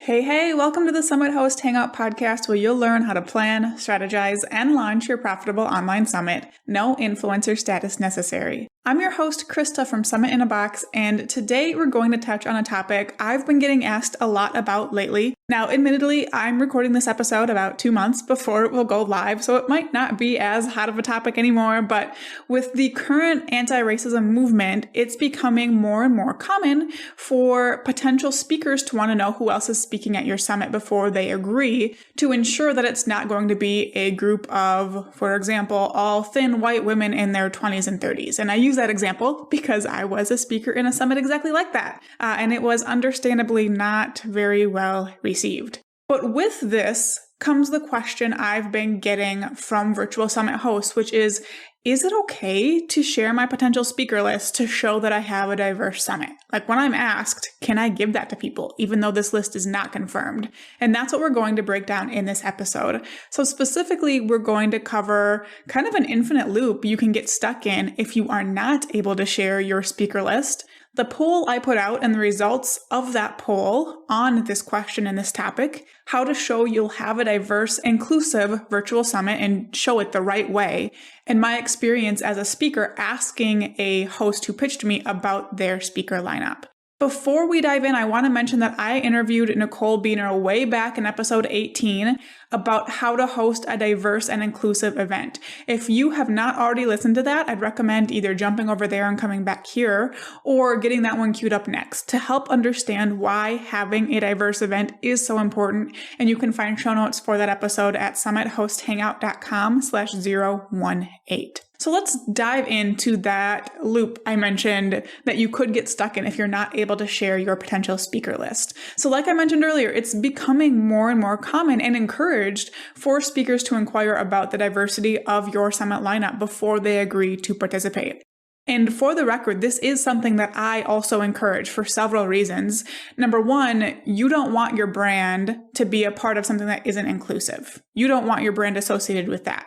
Hey, welcome to the Summit Host Hangout podcast where you'll learn how to plan, strategize, and launch your profitable online summit. No influencer status necessary. I'm your host, Krista from Summit in a Box, and today we're going to touch on a topic I've been getting asked a lot about lately. Now, admittedly, I'm recording this episode about 2 months before it will go live, so it might not be as hot of a topic anymore, but with the current anti-racism movement, it's becoming more and more common for potential speakers to want to know who else is speaking at your summit before they agree, to ensure that it's not going to be a group of, for example, all thin white women in their 20s and 30s. And I use that example because I was a speaker in a summit exactly like that. And it was understandably not very well received. But with this comes the question I've been getting from virtual summit hosts, which is it okay to share my potential speaker list to show that I have a diverse summit? Like when I'm asked, can I give that to people, even though this list is not confirmed? And that's what we're going to break down in this episode. So specifically, we're going to cover kind of an infinite loop you can get stuck in if you are not able to share your speaker list, the poll I put out and the results of that poll on this question and this topic, how to show you'll have a diverse, inclusive virtual summit and show it the right way, and my experience as a speaker asking a host who pitched me about their speaker lineup. Before we dive in, I want to mention that I interviewed Nicole Biener way back in episode 18 about how to host a diverse and inclusive event. If you have not already listened to that, I'd recommend either jumping over there and coming back here or getting that one queued up next to help understand why having a diverse event is so important. And you can find show notes for that episode at summithosthangout.com/018. So let's dive into that loop I mentioned that you could get stuck in if you're not able to share your potential speaker list. So like I mentioned earlier, it's becoming more and more common and encouraged for speakers to inquire about the diversity of your summit lineup before they agree to participate. And for the record, this is something that I also encourage for several reasons. Number one, you don't want your brand to be a part of something that isn't inclusive. You don't want your brand associated with that.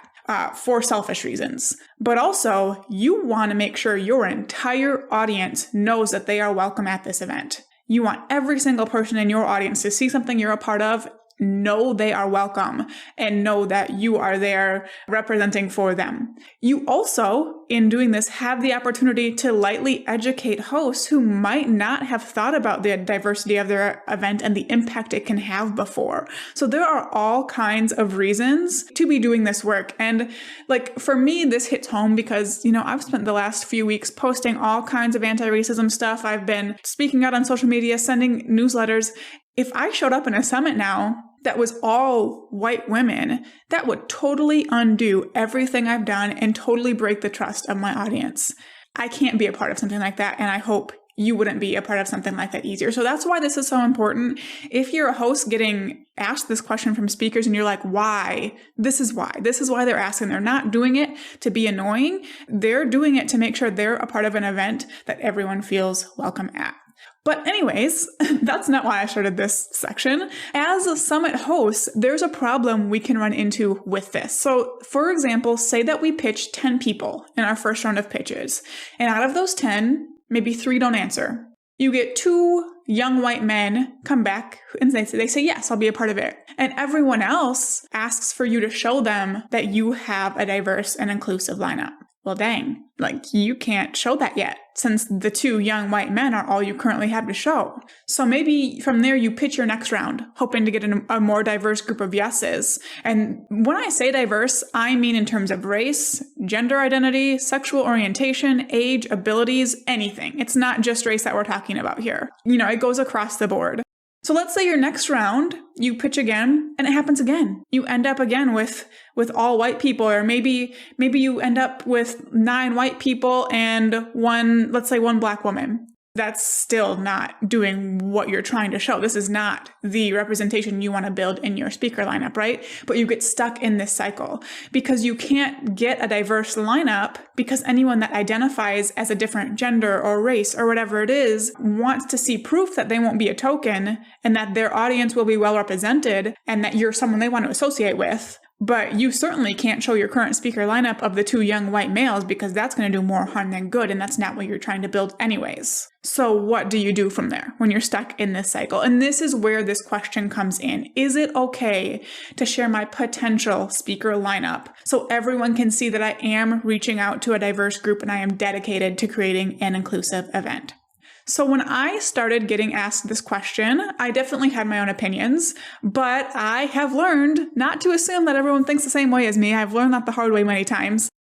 For selfish reasons. But also, you want to make sure your entire audience knows that they are welcome at this event. You want every single person in your audience to see something you're a part of, know they are welcome, and know that you are there representing for them. You also, in doing this, have the opportunity to lightly educate hosts who might not have thought about the diversity of their event and the impact it can have before. So there are all kinds of reasons to be doing this work. And like for me, this hits home because, I've spent the last few weeks posting all kinds of anti-racism stuff. I've been speaking out on social media, sending newsletters. If I showed up in a summit now that was all white women, that would totally undo everything I've done and totally break the trust of my audience. I can't be a part of something like that, and I hope you wouldn't be a part of something like that either. So that's why this is so important. If you're a host getting asked this question from speakers and you're like, why? This is why. This is why they're asking. They're not doing it to be annoying. They're doing it to make sure they're a part of an event that everyone feels welcome at. But anyways, that's not why I started this section. As a summit host, there's a problem we can run into with this. So for example, say that we pitch 10 people in our first round of pitches, and out of those 10, maybe 3 don't answer. You get 2 young white men come back and they say, yes, I'll be a part of it. And everyone else asks for you to show them that you have a diverse and inclusive lineup. Well, dang, you can't show that yet since the 2 young white men are all you currently have to show. So maybe from there you pitch your next round, hoping to get a more diverse group of yeses. And when I say diverse, I mean in terms of race, gender identity, sexual orientation, age, abilities, anything. It's not just race that we're talking about here. It goes across the board. So let's say your next round, you pitch again and it happens again. You end up again with all white people, or maybe you end up with 9 white people and one black woman. That's still not doing what you're trying to show. This is not the representation you want to build in your speaker lineup, right? But you get stuck in this cycle because you can't get a diverse lineup because anyone that identifies as a different gender or race or whatever it is wants to see proof that they won't be a token and that their audience will be well represented and that you're someone they want to associate with. But you certainly can't show your current speaker lineup of the 2 young white males because that's going to do more harm than good, and that's not what you're trying to build anyways. So what do you do from there when you're stuck in this cycle? And this is where this question comes in. Is it okay to share my potential speaker lineup so everyone can see that I am reaching out to a diverse group and I am dedicated to creating an inclusive event? So when I started getting asked this question, I definitely had my own opinions, but I have learned not to assume that everyone thinks the same way as me. I've learned that the hard way many times.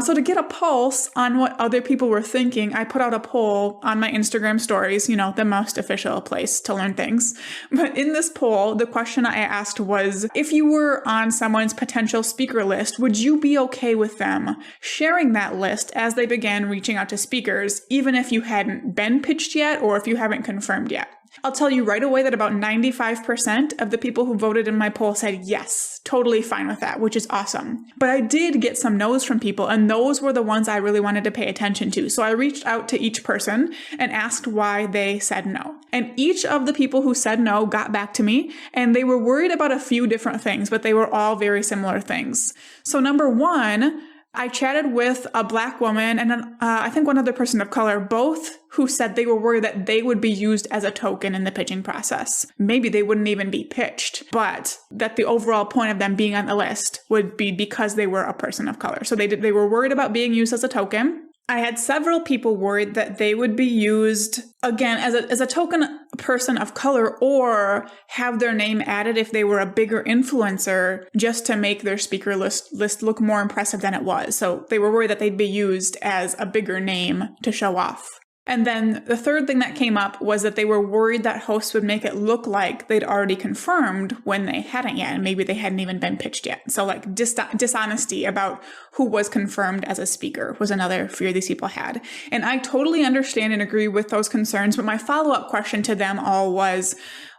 So to get a pulse on what other people were thinking, I put out a poll on my Instagram stories, the most official place to learn things. But in this poll, the question I asked was, if you were on someone's potential speaker list, would you be okay with them sharing that list as they began reaching out to speakers, even if you hadn't been pitched yet or if you haven't confirmed yet? I'll tell you right away that about 95% of the people who voted in my poll said yes, totally fine with that, which is awesome. But I did get some no's from people, and those were the ones I really wanted to pay attention to. So I reached out to each person and asked why they said no. And each of the people who said no got back to me, and they were worried about a few different things, but they were all very similar things. So number one, I chatted with a Black woman and I think one other person of color, both who said they were worried that they would be used as a token in the pitching process. Maybe they wouldn't even be pitched, but that the overall point of them being on the list would be because they were a person of color. So they were worried about being used as a token. I had several people worried that they would be used, again, as a token person of color or have their name added if they were a bigger influencer just to make their speaker list look more impressive than it was. So they were worried that they'd be used as a bigger name to show off. And then the third thing that came up was that they were worried that hosts would make it look like they'd already confirmed when they hadn't yet, and maybe they hadn't even been pitched yet. So like dishonesty about who was confirmed as a speaker was another fear these people had. And I totally understand and agree with those concerns, but my follow-up question to them all was,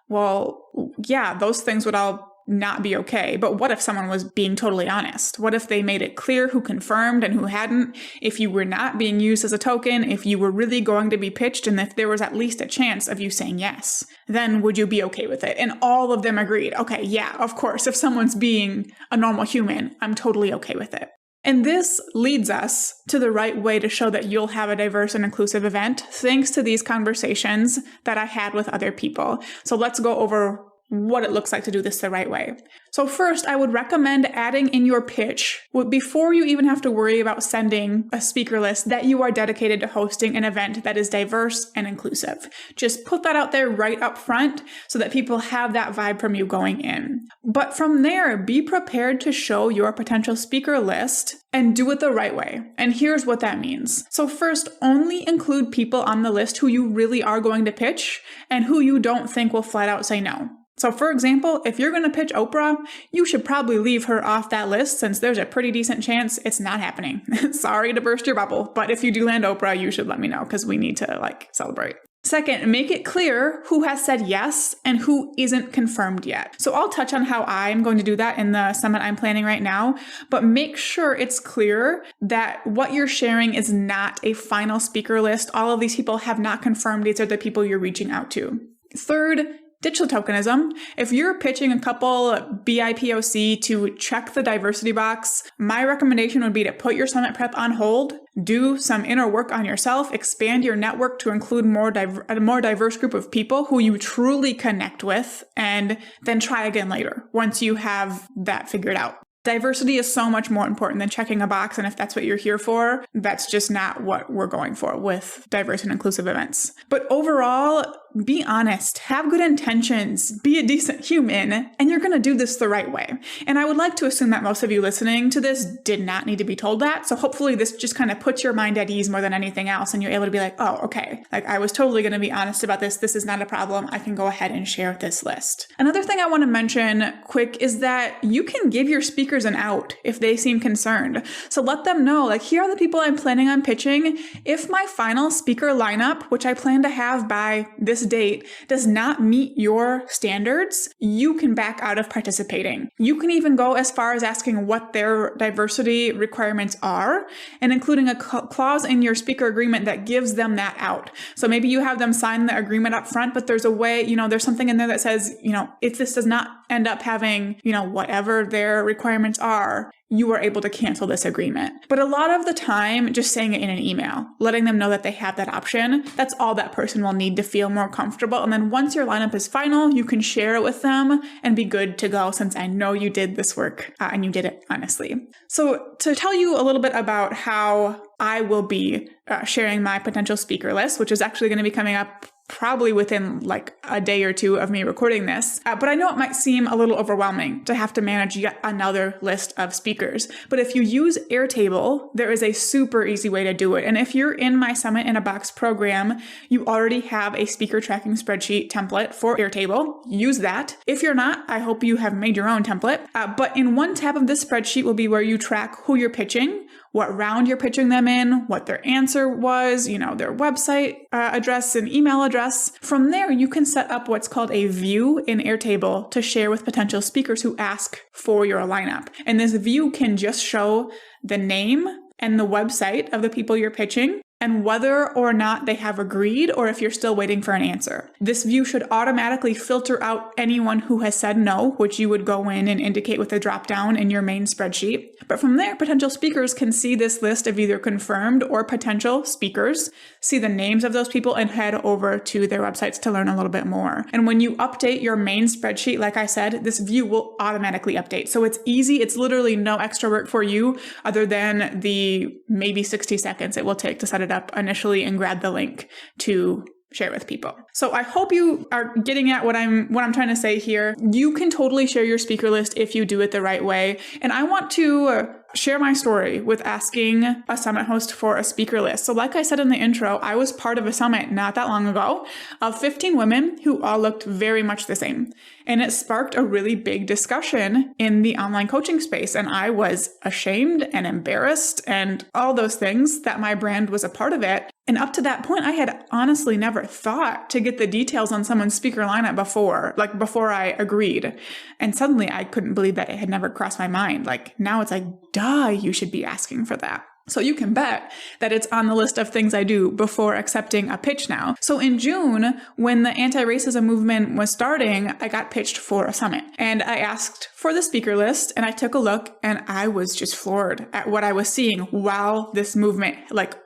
well, yeah, those things would all not be okay. But what if someone was being totally honest? What if they made it clear who confirmed and who hadn't? If you were not being used as a token, if you were really going to be pitched, and if there was at least a chance of you saying yes, then would you be okay with it? And all of them agreed, okay, yeah, of course, if someone's being a normal human, I'm totally okay with it. And this leads us to the right way to show that you'll have a diverse and inclusive event, thanks to these conversations that I had with other people. So let's go over what it looks like to do this the right way. So first, I would recommend adding in your pitch, before you even have to worry about sending a speaker list, that you are dedicated to hosting an event that is diverse and inclusive. Just put that out there right up front so that people have that vibe from you going in. But from there, be prepared to show your potential speaker list and do it the right way. And here's what that means. So first, only include people on the list who you really are going to pitch and who you don't think will flat out say no. So for example, if you're going to pitch Oprah, you should probably leave her off that list since there's a pretty decent chance it's not happening. Sorry to burst your bubble, but if you do land Oprah, you should let me know because we need to celebrate. Second, make it clear who has said yes and who isn't confirmed yet. So I'll touch on how I'm going to do that in the summit I'm planning right now, but make sure it's clear that what you're sharing is not a final speaker list. All of these people have not confirmed these are the people you're reaching out to. Third, ditch the tokenism. If you're pitching a couple BIPOC to check the diversity box, my recommendation would be to put your summit prep on hold, do some inner work on yourself, expand your network to include a more diverse group of people who you truly connect with, and then try again later once you have that figured out. Diversity is so much more important than checking a box, and if that's what you're here for, that's just not what we're going for with diverse and inclusive events. But overall, be honest, have good intentions, be a decent human, and you're going to do this the right way. And I would like to assume that most of you listening to this did not need to be told that, so hopefully this just kind of puts your mind at ease more than anything else, and you're able to be like, oh, okay, I was totally going to be honest about this. This is not a problem. I can go ahead and share this list. Another thing I want to mention quick is that you can give your speakers an out if they seem concerned. So let them know, here are the people I'm planning on pitching. If my final speaker lineup, which I plan to have by this this date does not meet your standards, you can back out of participating. You can even go as far as asking what their diversity requirements are and including a clause in your speaker agreement that gives them that out. So maybe you have them sign the agreement up front, but there's a way, there's something in there that says, if this does not end up having, whatever their requirements are, you are able to cancel this agreement. But a lot of the time, just saying it in an email, letting them know that they have that option, that's all that person will need to feel more comfortable. And then once your lineup is final, you can share it with them and be good to go, since I know you did this work and you did it honestly. So to tell you a little bit about how I will be sharing my potential speaker list, which is actually going to be coming up probably within like a day or two of me recording this. But I know it might seem a little overwhelming to have to manage yet another list of speakers. But if you use Airtable, there is a super easy way to do it. And if you're in my Summit in a Box program, you already have a speaker tracking spreadsheet template for Airtable. Use that. If you're not, I hope you have made your own template. But in one tab of this spreadsheet will be where you track who you're pitching, what round you're pitching them in, what their answer was, their website address and email address. From there, you can set up what's called a view in Airtable to share with potential speakers who ask for your lineup. And this view can just show the name and the website of the people you're pitching, and whether or not they have agreed or if you're still waiting for an answer. This view should automatically filter out anyone who has said no, which you would go in and indicate with a drop down in your main spreadsheet. But from there, potential speakers can see this list of either confirmed or potential speakers, see the names of those people, and head over to their websites to learn a little bit more. And when you update your main spreadsheet, like I said, this view will automatically update. So it's easy. It's literally no extra work for you other than the maybe 60 seconds it will take to set it up initially and grab the link to share with people. So I hope you are getting at what I'm trying to say here. You can totally share your speaker list if you do it the right way. And I want to share my story with asking a summit host for a speaker list. So like I said in the intro, I was part of a summit not that long ago of 15 women who all looked very much the same. And it sparked a really big discussion in the online coaching space. And I was ashamed and embarrassed and all those things that my brand was a part of it. And up to that point, I had honestly never thought to get the details on someone's speaker lineup before I agreed. And suddenly I couldn't believe that it had never crossed my mind. Now it's like, duh, you should be asking for that. So you can bet that it's on the list of things I do before accepting a pitch now. So in June, when the anti-racism movement was starting, I got pitched for a summit. And I asked for the speaker list and I took a look and I was just floored at what I was seeing while this movement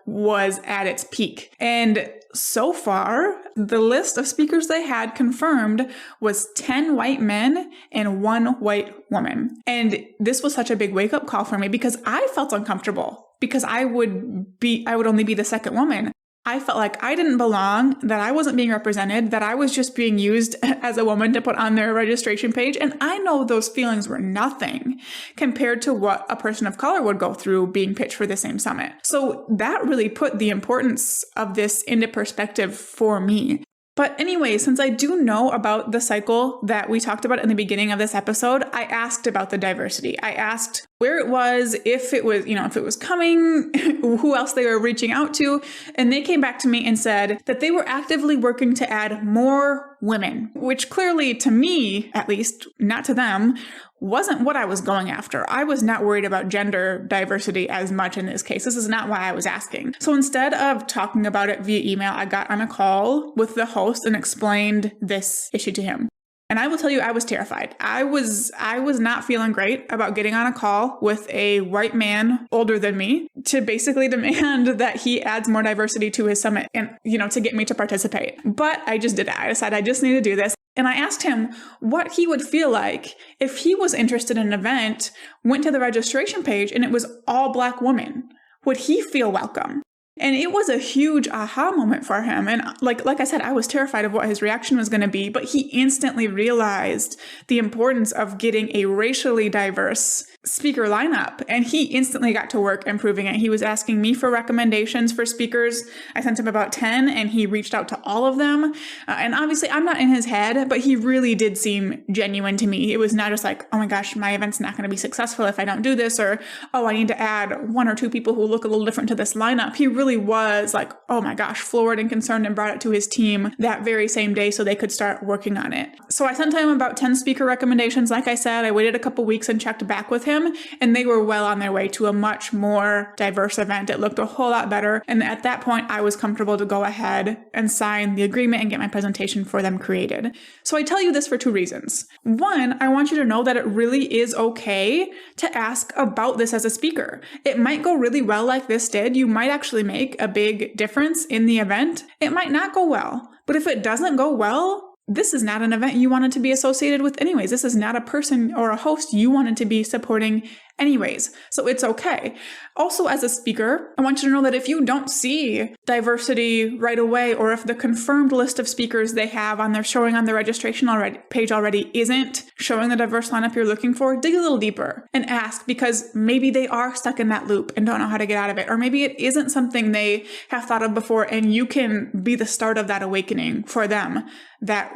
was at its peak. And so far, the list of speakers they had confirmed was 10 white men and 1 white woman. And this was such a big wake-up call for me because I felt uncomfortable because I would only be the second woman. I felt like I didn't belong, that I wasn't being represented, that I was just being used as a woman to put on their registration page. And I know those feelings were nothing compared to what a person of color would go through being pitched for the same summit. So that really put the importance of this into perspective for me. But anyway, since I do know about the cycle that we talked about in the beginning of this episode, I asked about the diversity. I asked where it was, if it was coming, who else they were reaching out to. And they came back to me and said that they were actively working to add more women, which clearly to me, at least, not to them, wasn't what I was going after. I was not worried about gender diversity as much in this case. This is not why I was asking. So instead of talking about it via email, I got on a call with the host and explained this issue to him. And I will tell you, I was terrified. I was not feeling great about getting on a call with a white man older than me to basically demand that he adds more diversity to his summit and, to get me to participate. But I just did it. I decided I just need to do this. And I asked him what he would feel like if he was interested in an event, went to the registration page, and it was all Black women. Would he feel welcome? And it was a huge aha moment for him. And like I said, I was terrified of what his reaction was going to be, but he instantly realized the importance of getting a racially diverse speaker lineup. And he instantly got to work improving it. He was asking me for recommendations for speakers. I sent him about 10 and he reached out to all of them. And obviously I'm not in his head, but he really did seem genuine to me. It was not just like, oh my gosh, my event's not going to be successful if I don't do this, or, oh, I need to add 1 or 2 people who look a little different to this lineup. He really really was like, oh my gosh, floored and concerned, and brought it to his team that very same day so they could start working on it. So I sent him about 10 speaker recommendations. Like I said, I waited a couple weeks and checked back with him, and they were well on their way to a much more diverse event. It looked a whole lot better. And at that point, I was comfortable to go ahead and sign the agreement and get my presentation for them created. So I tell you this for two reasons. One, I want you to know that it really is okay to ask about this as a speaker. It might go really well like this did. You might actually make a big difference in the event. It might not go well, but if it doesn't go well, this is not an event you wanted to be associated with anyways. This is not a person or a host you wanted to be supporting anyways. So it's okay. Also, as a speaker, I want you to know that if you don't see diversity right away, or if the confirmed list of speakers they have on their showing on their registration page already isn't showing the diverse lineup you're looking for, dig a little deeper and ask, because maybe they are stuck in that loop and don't know how to get out of it. Or maybe it isn't something they have thought of before, and you can be the start of that awakening for them that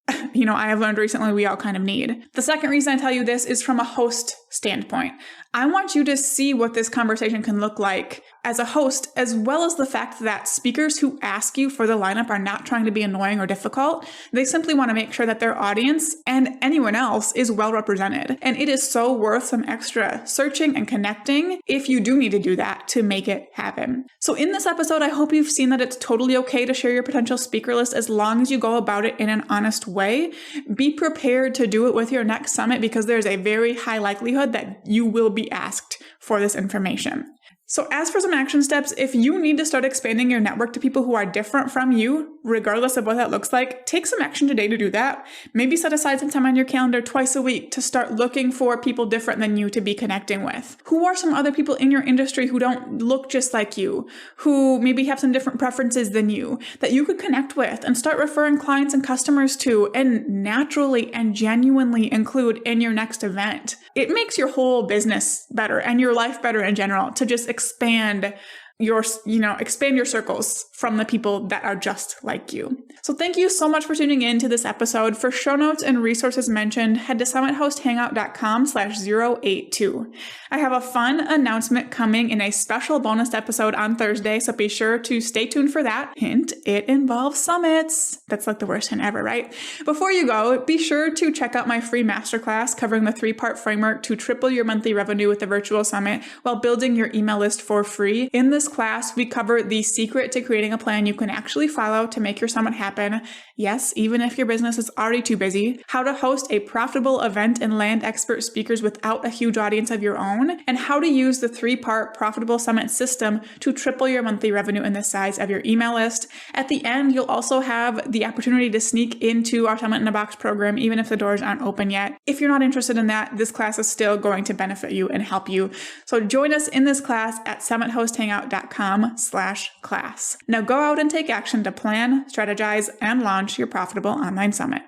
I have learned recently we all kind of need. The second reason I tell you this is from a host standpoint. I want you to see what this conversation can look like as a host, as well as the fact that speakers who ask you for the lineup are not trying to be annoying or difficult. They simply want to make sure that their audience and anyone else is well represented. And it is so worth some extra searching and connecting if you do need to do that to make it happen. So in this episode, I hope you've seen that it's totally okay to share your potential speaker list as long as you go about it in an honest way. Be prepared to do it with your next summit, because there's a very high likelihood that you will be asked for this information. So as for some action steps, if you need to start expanding your network to people who are different from you, regardless of what that looks like, take some action today to do that. Maybe set aside some time on your calendar twice a week to start looking for people different than you to be connecting with. Who are some other people in your industry who don't look just like you, who maybe have some different preferences than you, that you could connect with and start referring clients and customers to, and naturally and genuinely include in your next event. It makes your whole business better and your life better in general to just expand your circles from the people that are just like you. So thank you so much for tuning in to this episode. For show notes and resources mentioned, head to summithosthangout.com/082. I have a fun announcement coming in a special bonus episode on Thursday, so be sure to stay tuned for that. Hint, it involves summits. That's like the worst hint ever, right? Before you go, be sure to check out my free masterclass covering the 3-part framework to triple your monthly revenue with the virtual summit while building your email list for free. In this class, we cover the secret to creating a plan you can actually follow to make your summit happen. Yes, even if your business is already too busy. How to host a profitable event and land expert speakers without a huge audience of your own. And how to use the 3-part profitable summit system to triple your monthly revenue and the size of your email list. At the end, you'll also have the opportunity to sneak into our Summit in a Box program, even if the doors aren't open yet. If you're not interested in that, this class is still going to benefit you and help you. So join us in this class at summithosthangout.com/class. Now go out and take action to plan, strategize, and launch your profitable online summit.